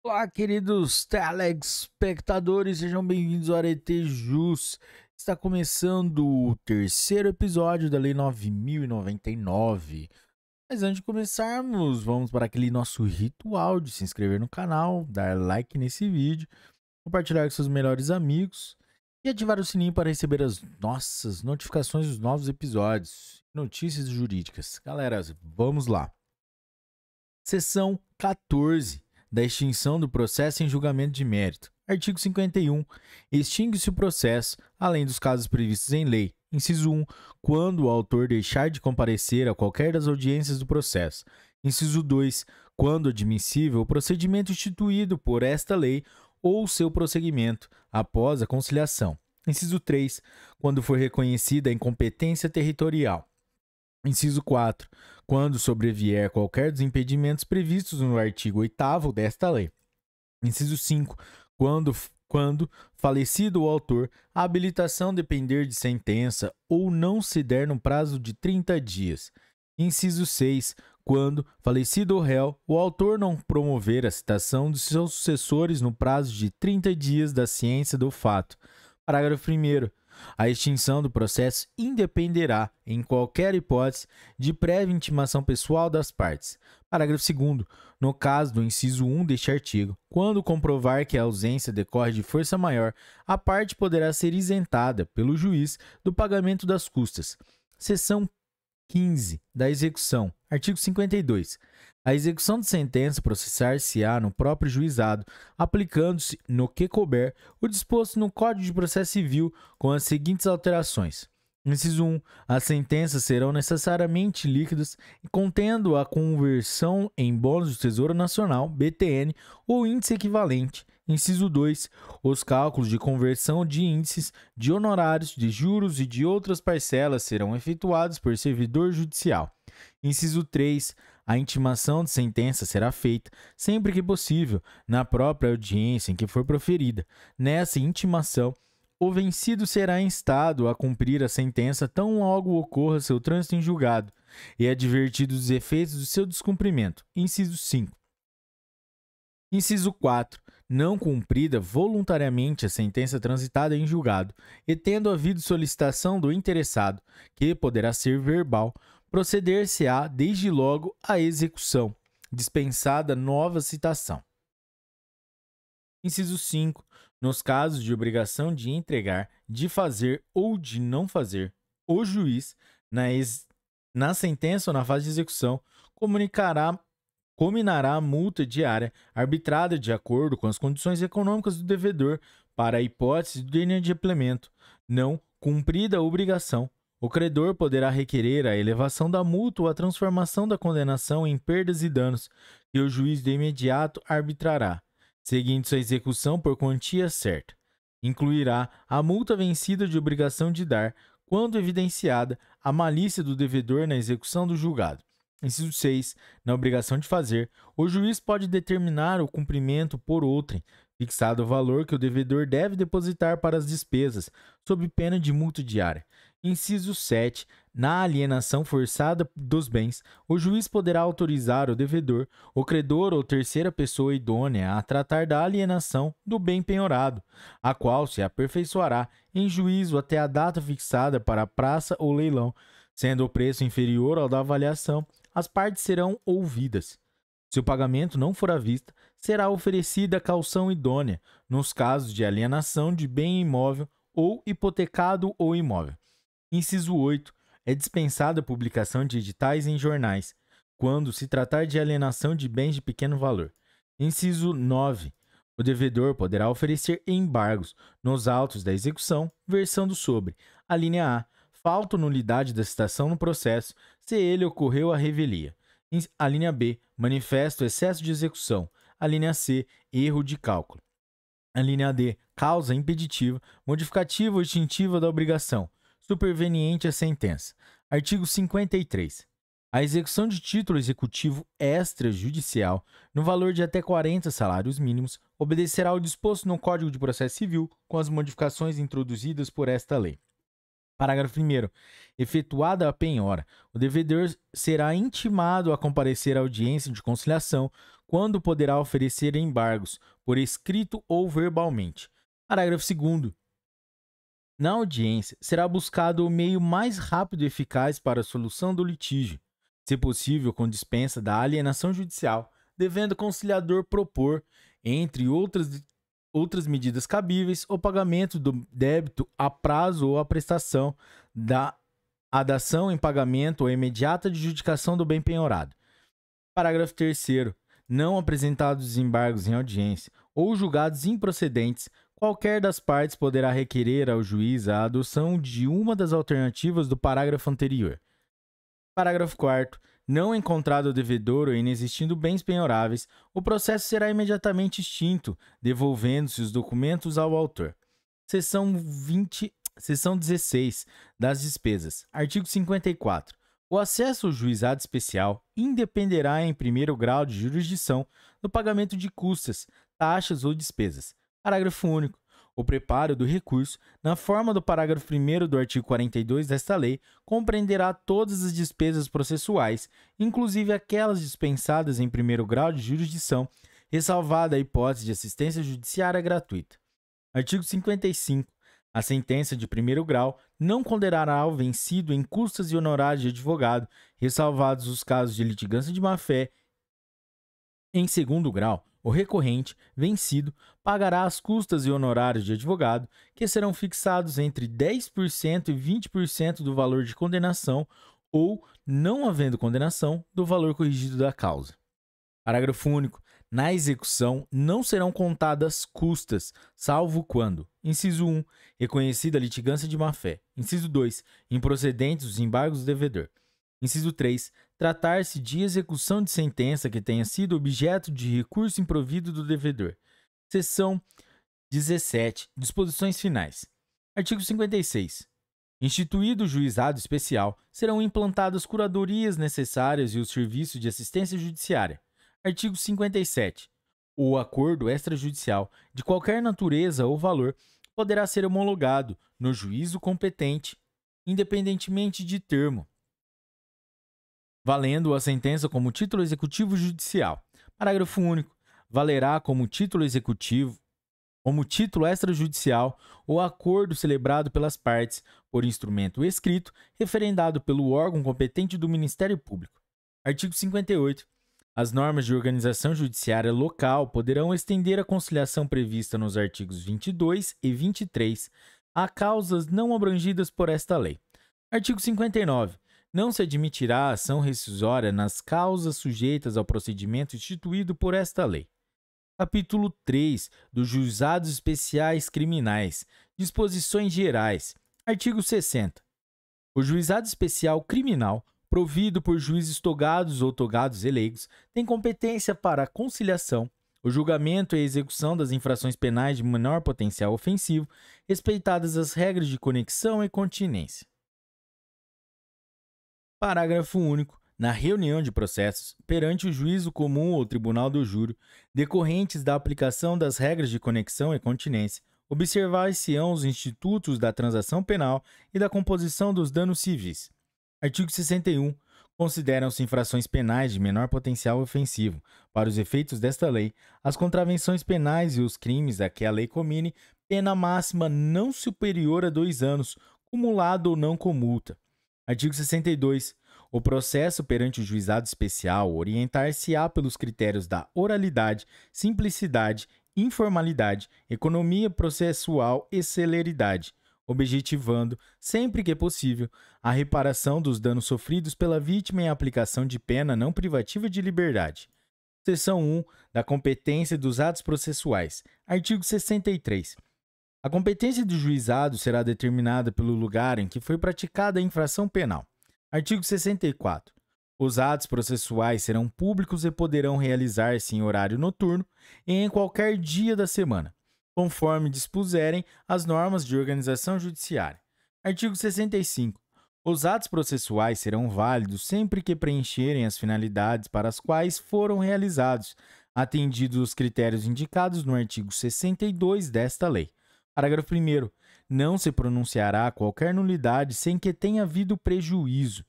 Olá, queridos telespectadores, sejam bem-vindos ao Arete Jus. Está começando o terceiro episódio da Lei 9099. Mas antes de começarmos, vamos para aquele nosso ritual de se inscrever no canal, dar like nesse vídeo, compartilhar com seus melhores amigos e ativar o sininho para receber as nossas notificações dos novos episódios. Notícias jurídicas. Galera, vamos lá. Seção 14. Da extinção do processo em julgamento de mérito. Artigo 51. Extingue-se o processo, além dos casos previstos em lei. Inciso 1. Quando o autor deixar de comparecer a qualquer das audiências do processo. Inciso 2. Quando admissível o procedimento instituído por esta lei ou seu prosseguimento após a conciliação. Inciso 3. Quando for reconhecida a incompetência territorial. Inciso 4. Quando sobrevier qualquer dos impedimentos previstos no artigo 8º desta lei. Inciso 5. Quando falecido o autor, a habilitação depender de sentença ou não se der no prazo de 30 dias. Inciso 6. Quando, falecido o réu, o autor não promover a citação de seus sucessores no prazo de 30 dias da ciência do fato. Parágrafo 1º. A extinção do processo independerá, em qualquer hipótese, de prévia intimação pessoal das partes. Parágrafo 2º. No caso do inciso 1 deste artigo, quando comprovar que a ausência decorre de força maior, a parte poderá ser isentada pelo juiz do pagamento das custas. Seção 15. Da execução. Artigo 52. A execução de sentença processar-se-á no próprio juizado, aplicando-se, no que couber, o disposto no Código de Processo Civil com as seguintes alterações. Inciso 1. As sentenças serão necessariamente líquidas, contendo a conversão em bônus do Tesouro Nacional, BTN, ou índice equivalente. Inciso 2. Os cálculos de conversão de índices, de honorários, de juros e de outras parcelas serão efetuados por servidor judicial. Inciso 3. A intimação de sentença será feita, sempre que possível, na própria audiência em que for proferida. Nessa intimação, o vencido será instado a cumprir a sentença tão logo ocorra seu trânsito em julgado, e advertido dos efeitos do seu descumprimento. Inciso 5. Inciso 4. Não cumprida voluntariamente a sentença transitada em julgado, e tendo havido solicitação do interessado, que poderá ser verbal, proceder-se-á desde logo à execução, dispensada nova citação. Inciso 5. Nos casos de obrigação de entregar, de fazer ou de não fazer, o juiz, na sentença ou na fase de execução, combinará a multa diária arbitrada de acordo com as condições econômicas do devedor para a hipótese do inadimplemento. Não cumprida a obrigação, o credor poderá requerer a elevação da multa ou a transformação da condenação em perdas e danos, que o juiz de imediato arbitrará, seguindo sua execução por quantia certa. Incluirá a multa vencida de obrigação de dar, quando evidenciada a malícia do devedor na execução do julgado. Inciso 6. Na obrigação de fazer, o juiz pode determinar o cumprimento por outrem, fixado o valor que o devedor deve depositar para as despesas, sob pena de multa diária. Inciso 7. Na alienação forçada dos bens, o juiz poderá autorizar o devedor, o credor ou terceira pessoa idônea a tratar da alienação do bem penhorado, a qual se aperfeiçoará em juízo até a data fixada para a praça ou leilão. Sendo o preço inferior ao da avaliação, as partes serão ouvidas. Se o pagamento não for à vista, será oferecida a caução idônea, nos casos de alienação de bem imóvel ou hipotecado ou imóvel. Inciso 8. É dispensada a publicação de editais em jornais, quando se tratar de alienação de bens de pequeno valor. Inciso 9. O devedor poderá oferecer embargos nos autos da execução, versando sobre: a linha A. Falta ou nulidade da citação no processo, se ele ocorreu a revelia. A linha B. Manifesto excesso de execução. A linha C. Erro de cálculo. A linha D. Causa impeditiva, modificativa ou extintiva da obrigação, superveniente à sentença. Artigo 53. A execução de título executivo extrajudicial, no valor de até 40 salários mínimos, obedecerá ao disposto no Código de Processo Civil, com as modificações introduzidas por esta lei. Parágrafo 1º. Efetuada a penhora, o devedor será intimado a comparecer à audiência de conciliação, quando poderá oferecer embargos, por escrito ou verbalmente. Parágrafo 2º. Na audiência, será buscado o meio mais rápido e eficaz para a solução do litígio, se possível com dispensa da alienação judicial, devendo o conciliador propor, entre outras medidas cabíveis, o pagamento do débito a prazo ou a prestação a dação em pagamento ou imediata adjudicação do bem penhorado. Parágrafo 3º. Não apresentados desembargos em audiência ou julgados improcedentes, qualquer das partes poderá requerer ao juiz a adoção de uma das alternativas do parágrafo anterior. Parágrafo 4º. Não encontrado o devedor ou inexistindo bens penhoráveis, o processo será imediatamente extinto, devolvendo-se os documentos ao autor. Seção 16. Das despesas. Artigo 54. O acesso ao juizado especial independerá em primeiro grau de jurisdição do pagamento de custas, taxas ou despesas. Parágrafo único. O preparo do recurso, na forma do parágrafo 1º do artigo 42 desta lei, compreenderá todas as despesas processuais, inclusive aquelas dispensadas em primeiro grau de jurisdição, ressalvada a hipótese de assistência judiciária gratuita. Artigo 55. A sentença de primeiro grau não condenará o vencido em custas e honorários de advogado, ressalvados os casos de litigância de má-fé. Em segundo grau, o recorrente, vencido, pagará as custas e honorários de advogado, que serão fixados entre 10% e 20% do valor de condenação ou, não havendo condenação, do valor corrigido da causa. Parágrafo único. Na execução, não serão contadas custas, salvo quando: inciso 1. Reconhecida a litigância de má-fé. Inciso 2. Improcedentes os embargos do devedor. Inciso 3. Tratar-se de execução de sentença que tenha sido objeto de recurso improvido do devedor. Seção 17. Disposições finais. Artigo 56. Instituído o juizado especial, serão implantadas curadorias necessárias e os serviços de assistência judiciária. Artigo 57. O acordo extrajudicial, de qualquer natureza ou valor, poderá ser homologado no juízo competente, independentemente de termo, valendo a sentença como título executivo judicial. Parágrafo único. Valerá como título extrajudicial o acordo celebrado pelas partes por instrumento escrito, referendado pelo órgão competente do Ministério Público. Artigo 58. As normas de organização judiciária local poderão estender a conciliação prevista nos artigos 22 e 23 a causas não abrangidas por esta lei. Artigo 59. Não se admitirá ação rescisória nas causas sujeitas ao procedimento instituído por esta lei. Capítulo 3 dos Juizados Especiais Criminais. Disposições gerais. Artigo 60. O Juizado Especial Criminal, provido por juízes togados ou togados eleigos, tem competência para a conciliação, o julgamento e a execução das infrações penais de menor potencial ofensivo, respeitadas as regras de conexão e continência. Parágrafo único. Na reunião de processos, perante o juízo comum ou tribunal do júri, decorrentes da aplicação das regras de conexão e continência, observar-se-ão os institutos da transação penal e da composição dos danos civis. Artigo 61. Consideram-se infrações penais de menor potencial ofensivo, para os efeitos desta lei, as contravenções penais e os crimes a que a lei comine, pena máxima não superior a 2 anos, cumulado ou não com multa. Artigo 62. O processo perante o juizado especial orientar-se-á pelos critérios da oralidade, simplicidade, informalidade, economia processual e celeridade, objetivando, sempre que possível, a reparação dos danos sofridos pela vítima em aplicação de pena não privativa de liberdade. Seção 1 da competência dos atos processuais. Artigo 63. A competência do juizado será determinada pelo lugar em que foi praticada a infração penal. Artigo 64. Os atos processuais serão públicos e poderão realizar-se em horário noturno e em qualquer dia da semana, conforme dispuserem as normas de organização judiciária. Artigo 65. Os atos processuais serão válidos sempre que preencherem as finalidades para as quais foram realizados, atendidos os critérios indicados no artigo 62 desta lei. Parágrafo 1º. não se pronunciará qualquer nulidade sem que tenha havido prejuízo.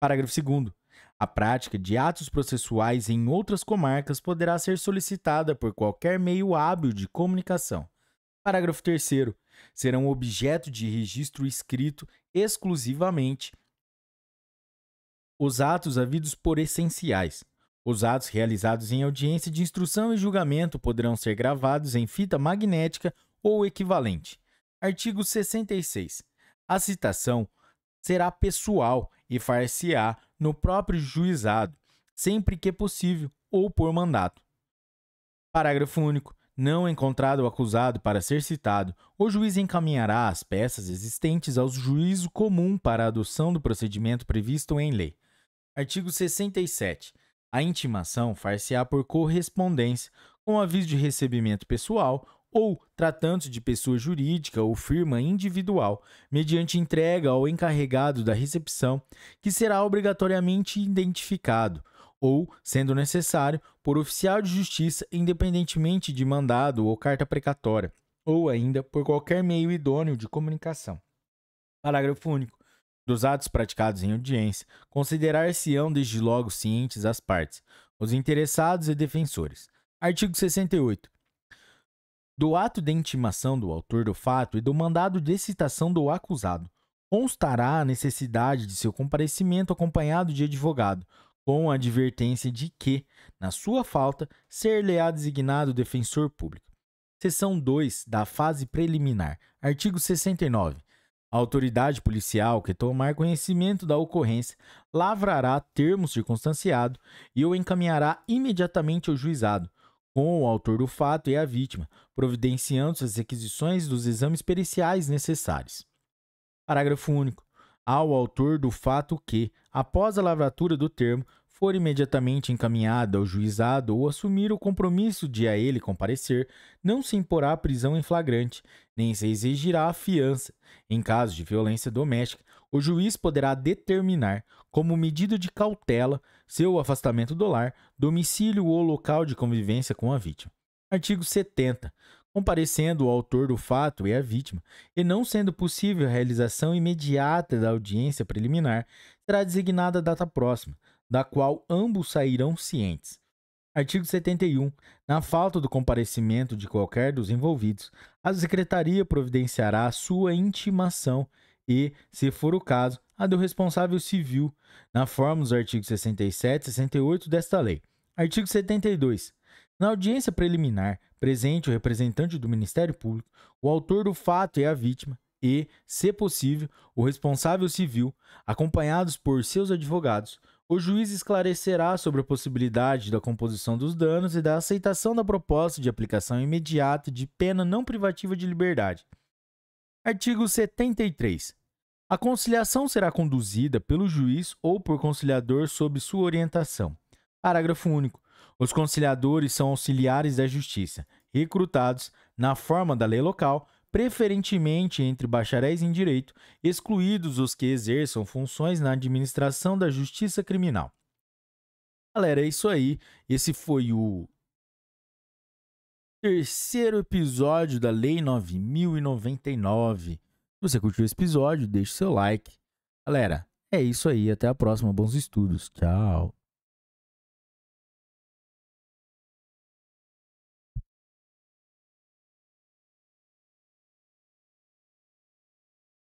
Parágrafo 2º. A prática de atos processuais em outras comarcas poderá ser solicitada por qualquer meio hábil de comunicação. Parágrafo 3º. Serão objeto de registro escrito exclusivamente os atos havidos por essenciais. Os atos realizados em audiência de instrução e julgamento poderão ser gravados em fita magnética ou equivalente. Artigo 66. A citação será pessoal e far-se-á no próprio juizado, sempre que possível, ou por mandato. Parágrafo único. Não encontrado o acusado para ser citado, o juiz encaminhará as peças existentes ao juízo comum para a adoção do procedimento previsto em lei. Artigo 67. A intimação far-se-á por correspondência, com aviso de recebimento pessoal ou, tratando-se de pessoa jurídica ou firma individual, mediante entrega ao encarregado da recepção, que será obrigatoriamente identificado, ou, sendo necessário, por oficial de justiça, independentemente de mandado ou carta precatória, ou ainda por qualquer meio idôneo de comunicação. Parágrafo único. Dos atos praticados em audiência, considerar-se-ão desde logo cientes as partes, os interessados e defensores. Artigo 68. Do ato de intimação do autor do fato e do mandado de citação do acusado, constará a necessidade de seu comparecimento acompanhado de advogado, com a advertência de que, na sua falta, ser-lhe-á designado defensor público. Seção 2 da fase preliminar. Artigo 69. A autoridade policial que tomar conhecimento da ocorrência lavrará termo circunstanciado e o encaminhará imediatamente ao juizado, com o autor do fato e a vítima, providenciando as requisições dos exames periciais necessários. Parágrafo único. Ao autor do fato que, após a lavratura do termo, for imediatamente encaminhado ao juizado ou assumir o compromisso de a ele comparecer, não se imporá prisão em flagrante, nem se exigirá a fiança. Em caso de violência doméstica, o juiz poderá determinar, como medida de cautela, seu afastamento do lar, domicílio ou local de convivência com a vítima. Artigo 70. Comparecendo o autor do fato e a vítima, e não sendo possível a realização imediata da audiência preliminar, será designada a data próxima, da qual ambos sairão cientes. Artigo 71. Na falta do comparecimento de qualquer dos envolvidos, a Secretaria providenciará a sua intimação e, se for o caso, a do responsável civil, na forma dos artigos 67 e 68 desta lei. Artigo 72. Na audiência preliminar, presente o representante do Ministério Público, o autor do fato e a vítima e, se possível, o responsável civil, acompanhados por seus advogados, o juiz esclarecerá sobre a possibilidade da composição dos danos e da aceitação da proposta de aplicação imediata de pena não privativa de liberdade. Artigo 73. A conciliação será conduzida pelo juiz ou por conciliador sob sua orientação. Parágrafo único. Os conciliadores são auxiliares da justiça, recrutados, na forma da lei local, preferentemente entre bacharéis em direito, excluídos os que exerçam funções na administração da justiça criminal. Galera, é isso aí. Esse foi o terceiro episódio da Lei 9.099. Se você curtiu esse episódio, deixe seu like. Galera, é isso aí. Até a próxima. Bons estudos. Tchau.